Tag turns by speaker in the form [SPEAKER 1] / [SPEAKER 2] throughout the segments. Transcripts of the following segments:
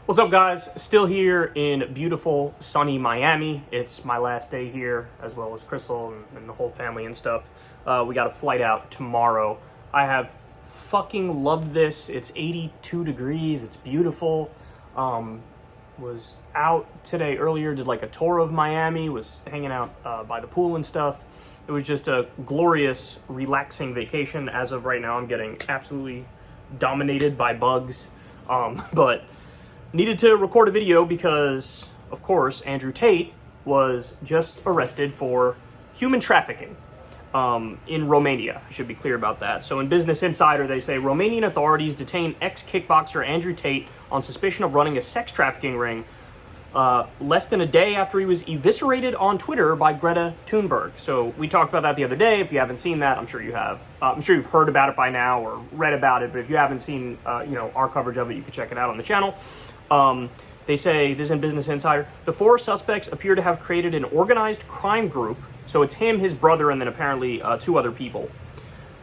[SPEAKER 1] What's up, guys? Still here in beautiful, sunny Miami. It's my last day here, as well as Crystal and the whole family and stuff. We got a flight out tomorrow. I have fucking loved this. It's 82 degrees. It's beautiful. Was out today earlier, did like a tour of Miami, was hanging out by the pool and stuff. It was just a glorious, relaxing vacation. As of right now, I'm getting absolutely dominated by bugs. But needed to record a video because, of course, Andrew Tate was just arrested for human trafficking in Romania. I should be clear about that. So in Business Insider, they say Romanian authorities detain ex-kickboxer Andrew Tate on suspicion of running a sex trafficking ring less than a day after he was eviscerated on Twitter by Greta Thunberg. So we talked about that the other day. If you haven't seen that, I'm sure you have. I'm sure you've heard about it by now or read about it. But if you haven't seen, our coverage of it, you can check it out on the channel. They say, this is in Business Insider, the four suspects appear to have created an organized crime group. So it's him, his brother, and then apparently two other people.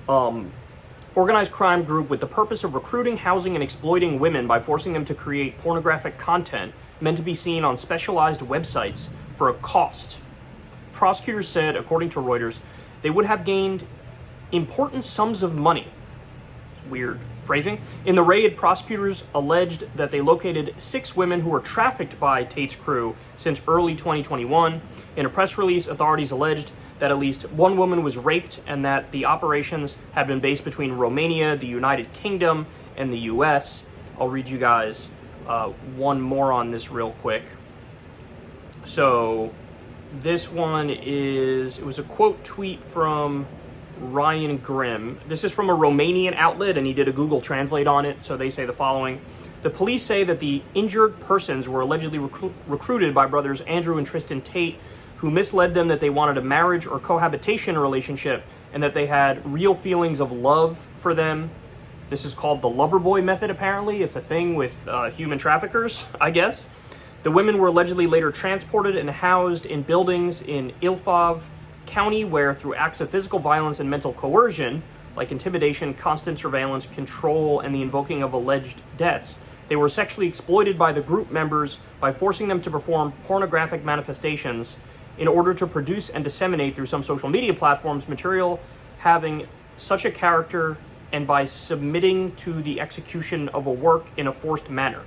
[SPEAKER 1] Organized crime group with the purpose of recruiting, housing, and exploiting women by forcing them to create pornographic content meant to be seen on specialized websites for a cost. Prosecutors said, according to Reuters, they would have gained important sums of money. It's weird phrasing. In the raid, prosecutors alleged that they located 6 women who were trafficked by Tate's crew since early 2021. In a press release, authorities alleged that at least one woman was raped and that the operations had been based between Romania, the United Kingdom, and the US. I'll read you guys one more on this real quick. So this one it was a quote tweet from Ryan Grimm. This is from a Romanian outlet, and he did a Google Translate on it. So they say the following. The police say that the injured persons were allegedly recruited by brothers Andrew and Tristan Tate, who misled them that they wanted a marriage or cohabitation relationship and that they had real feelings of love for them. This is called the lover boy method, apparently. It's a thing with human traffickers, I guess. The women were allegedly later transported and housed in buildings in Ilfov County, where through acts of physical violence and mental coercion, like intimidation, constant surveillance, control, and the invoking of alleged debts, they were sexually exploited by the group members by forcing them to perform pornographic manifestations in order to produce and disseminate through some social media platforms material having such a character and by submitting to the execution of a work in a forced manner.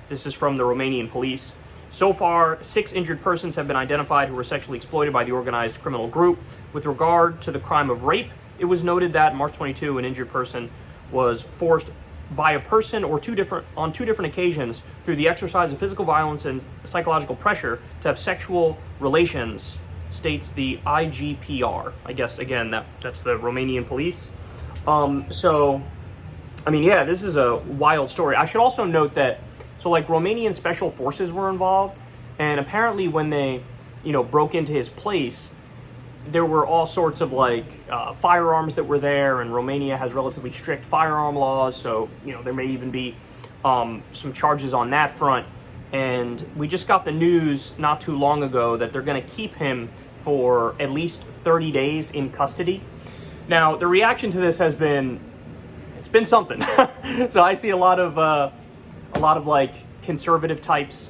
[SPEAKER 1] This is from the Romanian police. So far, 6 injured persons have been identified who were sexually exploited by the organized criminal group. With regard to the crime of rape, it was noted that March 22, an injured person was forced by a person on two different occasions through the exercise of physical violence and psychological pressure to have sexual relations, states the IGPR. I guess, again, that's the Romanian police. This is a wild story. I should also note that, Romanian special forces were involved, and apparently when they, broke into his place, there were all sorts of, firearms that were there, and Romania has relatively strict firearm laws, so, there may even be some charges on that front. And we just got the news not too long ago that they're going to keep him for at least 30 days in custody. Now, the reaction to this has been, it's been something. So I see a lot of conservative types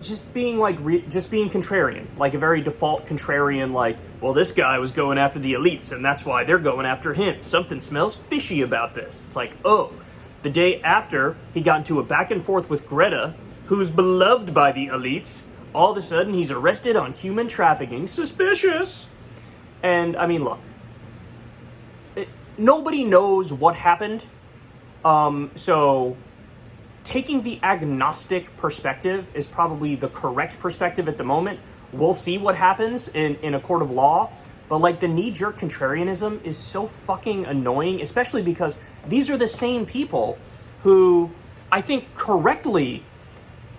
[SPEAKER 1] just being contrarian, like a very default contrarian, well, this guy was going after the elites and that's why they're going after him. Something smells fishy about this. It's like, oh, the day after he got into a back and forth with Greta, who's beloved by the elites, all of a sudden he's arrested on human trafficking. Suspicious. And look, nobody knows what happened. So taking the agnostic perspective is probably the correct perspective at the moment. We'll see what happens in a court of law. But the knee-jerk contrarianism is so fucking annoying, especially because these are the same people who I think correctly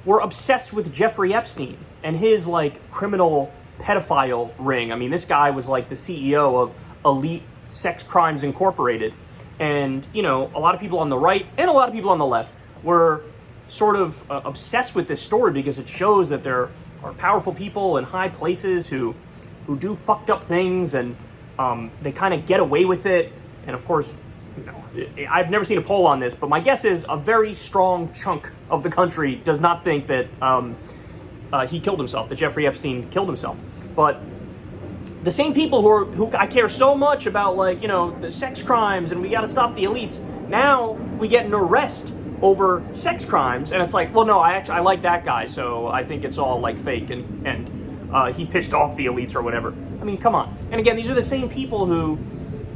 [SPEAKER 1] were obsessed with Jeffrey Epstein and his criminal pedophile ring. This guy was the CEO of Elite Sex Crimes Incorporated. And, a lot of people on the right and a lot of people on the left were sort of obsessed with this story because it shows that there are powerful people in high places who do fucked up things, and they kind of get away with it. And of course, I've never seen a poll on this, but my guess is a very strong chunk of the country does not think that he killed himself, that Jeffrey Epstein killed himself. But the same people who I care so much about, like, the sex crimes and we got to stop the elites, now we get an arrest over sex crimes, and it's like, well, no, I like that guy, so I think it's all like fake and he pissed off the elites or whatever. I mean, come on. And again, these are the same people who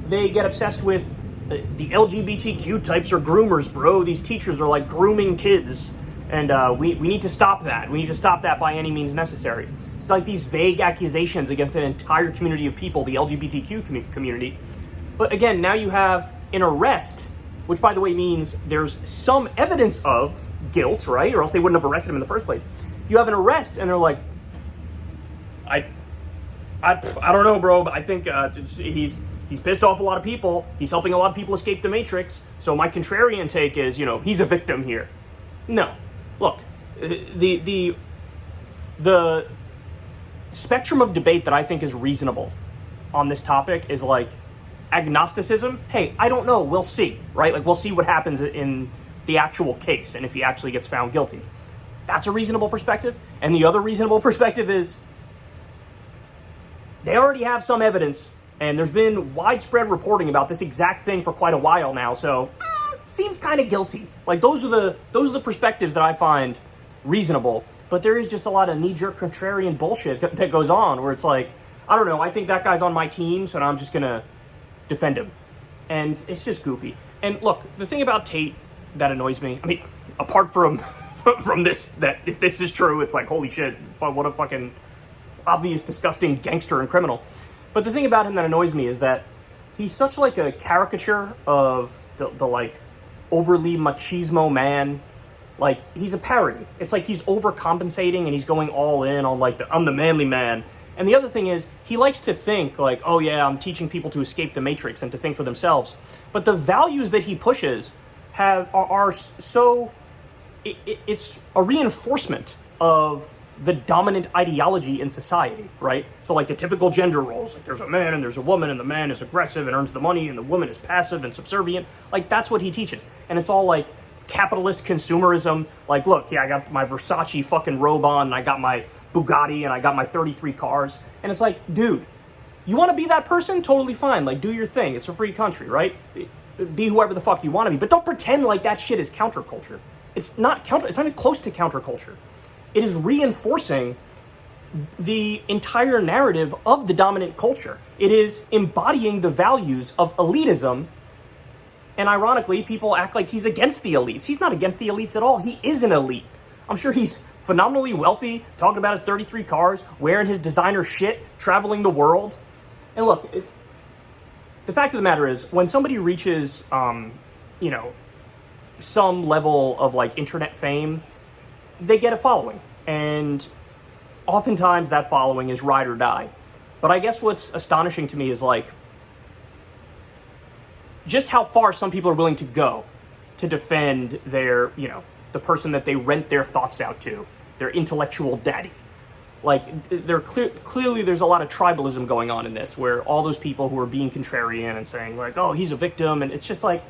[SPEAKER 1] they get obsessed with the LGBTQ types are groomers, bro. These teachers are like grooming kids. And we need to stop that. We need to stop that by any means necessary. It's like these vague accusations against an entire community of people, the LGBTQ community. But again, now you have an arrest, which, by the way, means there's some evidence of guilt, right? Or else they wouldn't have arrested him in the first place. You have an arrest, and they're like, I don't know, bro, but I think he's pissed off a lot of people. He's helping a lot of people escape the Matrix. So my contrarian take is, he's a victim here. No. Look, the spectrum of debate that I think is reasonable on this topic is like agnosticism. Hey, I don't know. We'll see, right? Like, we'll see what happens in the actual case and if he actually gets found guilty. That's a reasonable perspective. And the other reasonable perspective is they already have some evidence, and there's been widespread reporting about this exact thing for quite a while now, so seems kind of guilty. Like, those are the perspectives that I find reasonable, but there is just a lot of knee-jerk contrarian bullshit that goes on where it's like, I don't know, I think that guy's on my team, so now I'm just gonna defend him. And it's just goofy. And look, the thing about Tate that annoys me, I mean, apart from this, that if this is true, it's like, holy shit, what a fucking obvious, disgusting gangster and criminal. But the thing about him that annoys me is that he's such like a caricature of the like overly machismo man. Like, he's a parody. It's like he's overcompensating and he's going all in on like I'm the manly man. And the other thing is, he likes to think like, oh yeah, I'm teaching people to escape the Matrix and to think for themselves. But the values that he pushes are so it's a reinforcement of the dominant ideology in society, right? So like the typical gender roles, like there's a man and there's a woman, and the man is aggressive and earns the money and the woman is passive and subservient. Like, that's what he teaches. And it's all like capitalist consumerism. Like, look, yeah, I got my Versace fucking robe on, and I got my Bugatti, and I got my 33 cars. And it's like, dude, you want to be that person? Totally fine. Like, do your thing. It's a free country, right? Be whoever the fuck you want to be. But don't pretend like that shit is counterculture. It's not even close to counterculture. It is reinforcing the entire narrative of the dominant culture. It is embodying the values of elitism. And ironically, people act like he's against the elites. He's not against the elites at all. He is an elite. I'm sure he's phenomenally wealthy, talking about his 33 cars, wearing his designer shit, traveling the world. And look, the fact of the matter is, when somebody reaches, some level of like internet fame, they get a following, and oftentimes that following is ride or die. But I guess what's astonishing to me is like just how far some people are willing to go to defend their, the person that they rent their thoughts out to, their intellectual daddy. Like, clearly there's a lot of tribalism going on in this, where all those people who are being contrarian and saying like, oh, he's a victim, and it's just like,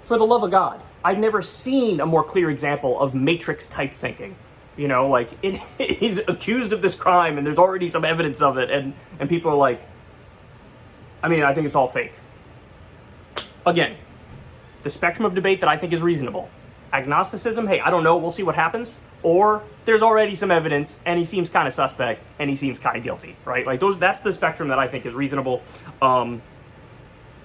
[SPEAKER 1] for the love of God, I've never seen a more clear example of Matrix-type thinking. He's accused of this crime, and there's already some evidence of it, and people are like, I think it's all fake. Again, the spectrum of debate that I think is reasonable. Agnosticism, hey, I don't know, we'll see what happens. Or there's already some evidence, and he seems kind of suspect, and he seems kind of guilty, right? Like, that's the spectrum that I think is reasonable. Trying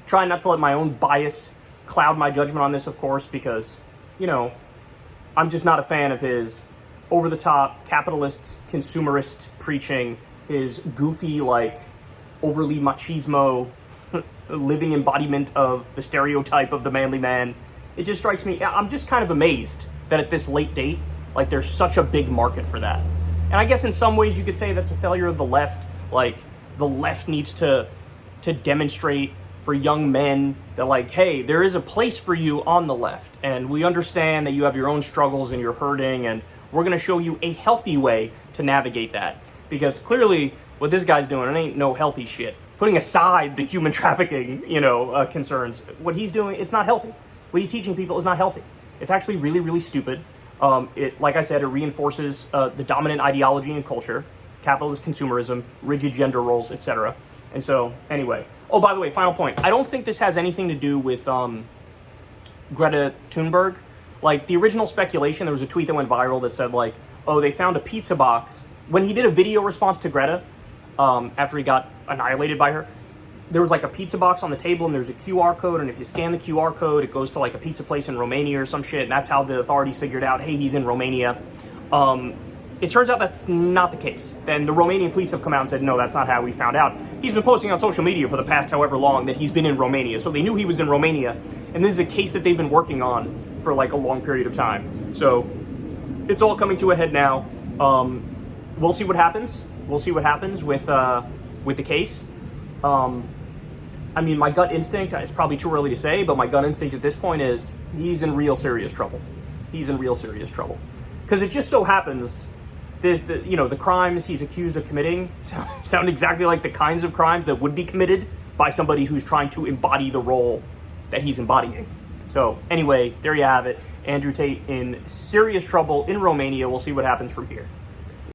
[SPEAKER 1] not to let my own bias cloud my judgment on this, of course, because, I'm just not a fan of his over-the-top, capitalist, consumerist preaching, his goofy, like, overly machismo, living embodiment of the stereotype of the manly man. It just strikes me, I'm just kind of amazed that at this late date, like, there's such a big market for that. And I guess in some ways you could say that's a failure of the left. Like, the left needs to demonstrate for young men that, like, hey, there is a place for you on the left, and we understand that you have your own struggles and you're hurting, and we're going to show you a healthy way to navigate that. Because clearly what this guy's doing, it ain't no healthy shit. putting aside the human trafficking, concerns, what he's doing, it's not healthy. What he's teaching people is not healthy. It's actually really, really stupid. Like I said, it reinforces the dominant ideology and culture, capitalist consumerism, rigid gender roles, etc. And so, anyway. Oh, by the way, final point. I don't think this has anything to do with Greta Thunberg. Like, the original speculation, there was a tweet that went viral that said, like, oh, they found a pizza box. When he did a video response to Greta, after he got annihilated by her, there was like a pizza box on the table and there's a QR code, and if you scan the QR code, it goes to like a pizza place in Romania or some shit, and that's how the authorities figured out, hey, he's in Romania. It turns out that's not the case. Then the Romanian police have come out and said, no, that's not how we found out. He's been posting on social media for the past however long that he's been in Romania, so they knew he was in Romania, and this is a case that they've been working on for like a long period of time. So it's all coming to a head now. We'll see what happens. We'll see what happens with the case. I mean, my gut instinct, it's probably too early to say, but my gut instinct at this point is he's in real serious trouble. He's in real serious trouble. Because it just so happens, the crimes he's accused of committing sound exactly like the kinds of crimes that would be committed by somebody who's trying to embody the role that he's embodying. So anyway, there you have it. Andrew Tate in serious trouble in Romania. We'll see what happens from here.